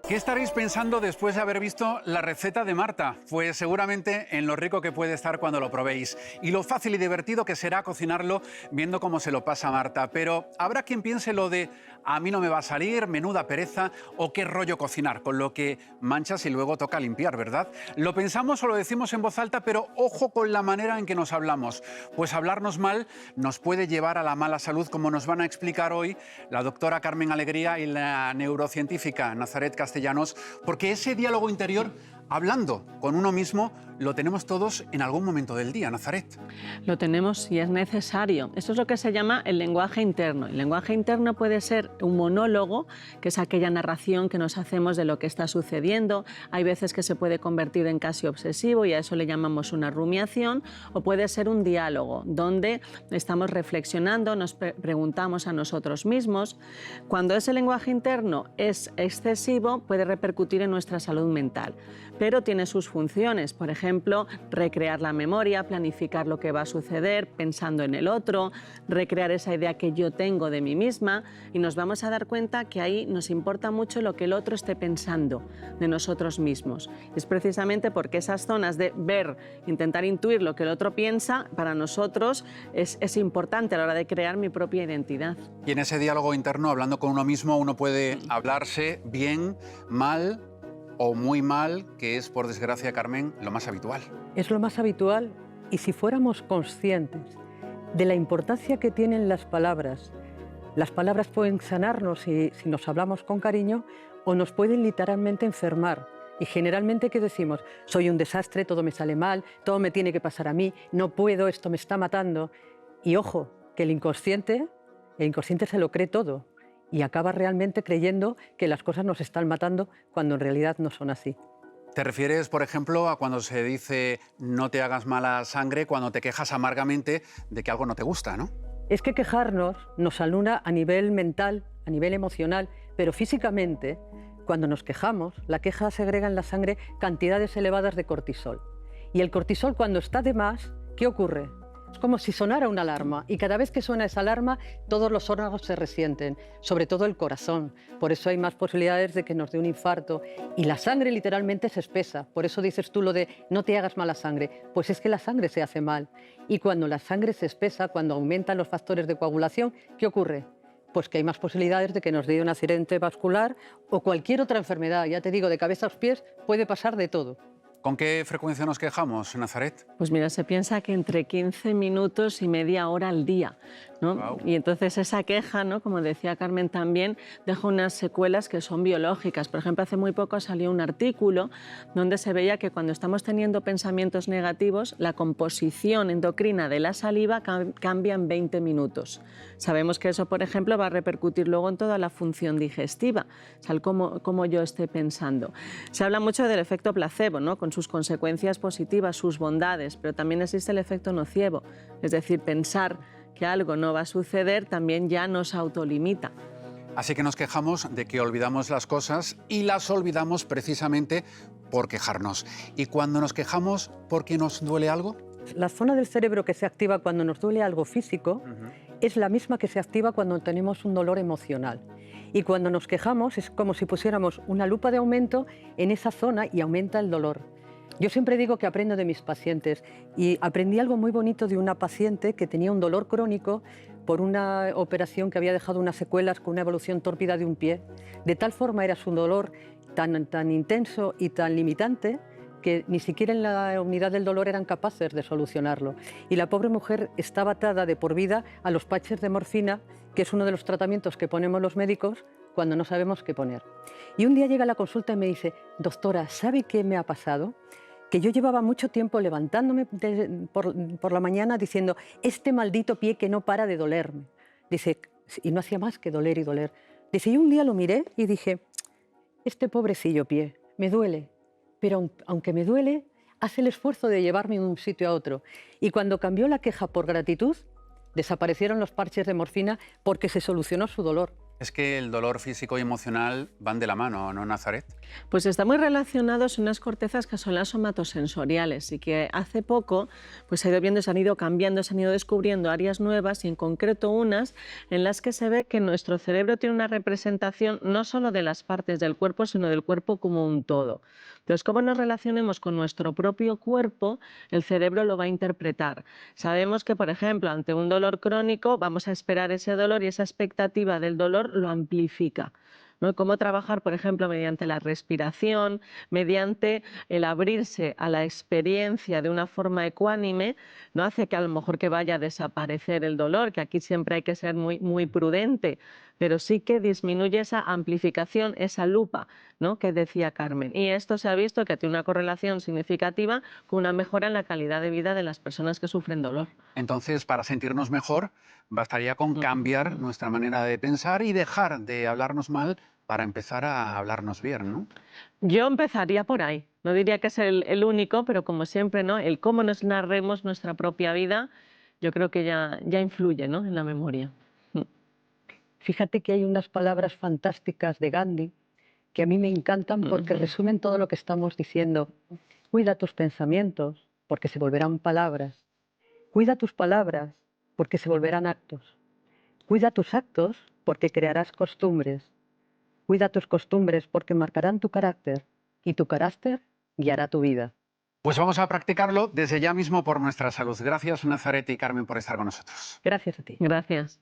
¿Qué estaréis pensando después de haber visto la receta de Marta? Pues seguramente en lo rico que puede estar cuando lo probéis y lo fácil y divertido que será cocinarlo viendo cómo se lo pasa Marta. Pero habrá quien piense lo de a mí no me va a salir, menuda pereza o qué rollo cocinar, con lo que manchas y luego toca limpiar, ¿verdad? Lo pensamos o lo decimos en voz alta, pero ojo con la manera en que nos hablamos, pues hablarnos mal nos puede llevar a la mala salud, como nos van a explicar hoy la doctora Carmen Alegría y la neurocientífica Nazaret Castellanos, porque ese diálogo interior, hablando con uno mismo, lo tenemos todos en algún momento del día, Nazaret. Lo tenemos y es necesario. Eso es lo que se llama el lenguaje interno. El lenguaje interno puede ser un monólogo, que es aquella narración que nos hacemos de lo que está sucediendo. Hay veces que se puede convertir en casi obsesivo y a eso le llamamos una rumiación, o puede ser un diálogo, donde estamos reflexionando, nos preguntamos a nosotros mismos. Cuando ese lenguaje interno es excesivo, puede repercutir en nuestra salud mental, pero tiene sus funciones. Por ejemplo, recrear la memoria, planificar lo que va a suceder pensando en el otro, recrear esa idea que yo tengo de mí misma, y nos vamos a dar cuenta que ahí nos importa mucho lo que el otro esté pensando de nosotros mismos. Es precisamente porque esas zonas de ver, intentar intuir lo que el otro piensa, para nosotros es importante a la hora de crear mi propia identidad. Y en ese diálogo interno, hablando con uno mismo, uno puede hablarse bien, mal o muy mal, que es, por desgracia, Carmen, lo más habitual. Es lo más habitual, y si fuéramos conscientes de la importancia que tienen las palabras pueden sanarnos si nos hablamos con cariño, o nos pueden literalmente enfermar. Y generalmente, ¿qué decimos? Soy un desastre, todo me sale mal, todo me tiene que pasar a mí, no puedo, esto me está matando. Y ojo, que el inconsciente se lo cree todo y acaba realmente creyendo que las cosas nos están matando cuando en realidad no son así. ¿Te refieres, por ejemplo, a cuando se dice no te hagas mala sangre, cuando te quejas amargamente de que algo no te gusta, ¿no? Es que quejarnos nos anula a nivel mental, a nivel emocional, pero físicamente, cuando nos quejamos, la queja segrega en la sangre cantidades elevadas de cortisol. Y el cortisol, cuando está de más, ¿qué ocurre? Es como si sonara una alarma, y cada vez que suena esa alarma, todos los órganos se resienten, sobre todo el corazón. Por eso hay más posibilidades de que nos dé un infarto. Y la sangre literalmente se espesa. Por eso dices tú lo de no te hagas mala sangre. Pues es que la sangre se hace mal. Y cuando la sangre se espesa, cuando aumentan los factores de coagulación, ¿qué ocurre? Pues que hay más posibilidades de que nos dé un accidente vascular o cualquier otra enfermedad. Ya te digo, de cabeza a los pies puede pasar de todo. ¿Con qué frecuencia nos quejamos, Nazaret? Pues mira, se piensa que entre 15 minutos y media hora al día, ¿no? Wow. Y entonces esa queja, ¿no?, como decía Carmen también, deja unas secuelas que son biológicas. Por ejemplo, hace muy poco salió un artículo donde se veía que cuando estamos teniendo pensamientos negativos, la composición endocrina de la saliva cambia en 20 minutos. Sabemos que eso, por ejemplo, va a repercutir luego en toda la función digestiva, o sea, cómo yo esté pensando. Se habla mucho del efecto placebo, ¿no?, con sus consecuencias positivas, sus bondades, pero también existe el efecto nocebo, es decir, pensar que algo no va a suceder también ya nos autolimita. Así que nos quejamos de que olvidamos las cosas y las olvidamos precisamente por quejarnos. ¿Y cuando nos quejamos porque nos duele algo? La zona del cerebro que se activa cuando nos duele algo físico es la misma que se activa cuando tenemos un dolor emocional. Y cuando nos quejamos es como si pusiéramos una lupa de aumento en esa zona y aumenta el dolor. Yo siempre digo que aprendo de mis pacientes, y aprendí algo muy bonito de una paciente que tenía un dolor crónico por una operación que había dejado unas secuelas con una evolución tórpida de un pie. De tal forma era su dolor tan intenso y tan limitante que ni siquiera en la unidad del dolor eran capaces de solucionarlo. Y la pobre mujer estaba atada de por vida a los patches de morfina, que es uno de los tratamientos que ponemos los médicos cuando no sabemos qué poner. Y un día llega a la consulta y me dice: doctora, ¿sabe qué me ha pasado? Que yo llevaba mucho tiempo levantándome por la mañana diciendo, este maldito pie que no para de dolerme. Dice, y no hacía más que doler y doler. Dice, y un día lo miré y dije, este pobrecillo pie, me duele, pero aunque me duele, hace el esfuerzo de llevarme de un sitio a otro. Y cuando cambió la queja por gratitud, desaparecieron los parches de morfina porque se solucionó su dolor. Es que el dolor físico y emocional van de la mano, ¿no, Nazaret? Pues está muy relacionados en unas cortezas que son las somatosensoriales y que hace poco pues, se ha ido viendo, se han ido cambiando, se han ido descubriendo áreas nuevas y en concreto unas en las que se ve que nuestro cerebro tiene una representación no solo de las partes del cuerpo, sino del cuerpo como un todo. Entonces, cómo nos relacionemos con nuestro propio cuerpo, el cerebro lo va a interpretar. Sabemos que, por ejemplo, ante un dolor crónico vamos a esperar ese dolor y esa expectativa del dolor lo amplifica, ¿no? Cómo trabajar, por ejemplo, mediante la respiración, mediante el abrirse a la experiencia de una forma ecuánime, no hace que a lo mejor que vaya a desaparecer el dolor, que aquí siempre hay que ser muy prudente, pero sí que disminuye esa amplificación, esa lupa, ¿no?, que decía Carmen. Y esto se ha visto que tiene una correlación significativa con una mejora en la calidad de vida de las personas que sufren dolor. Entonces, para sentirnos mejor, bastaría con cambiar nuestra manera de pensar y dejar de hablarnos mal para empezar a hablarnos bien, ¿no? Yo empezaría por ahí. No diría que es el único, pero como siempre, ¿no?, el cómo nos narremos nuestra propia vida, yo creo que ya influye, ¿no?, en la memoria. Fíjate que hay unas palabras fantásticas de Gandhi que a mí me encantan porque resumen todo lo que estamos diciendo. Cuida tus pensamientos porque se volverán palabras. Cuida tus palabras porque se volverán actos. Cuida tus actos porque crearás costumbres. Cuida tus costumbres porque marcarán tu carácter y tu carácter guiará tu vida. Pues vamos a practicarlo desde ya mismo por nuestra salud. Gracias, Nazaret y Carmen, por estar con nosotros. Gracias a ti. Gracias.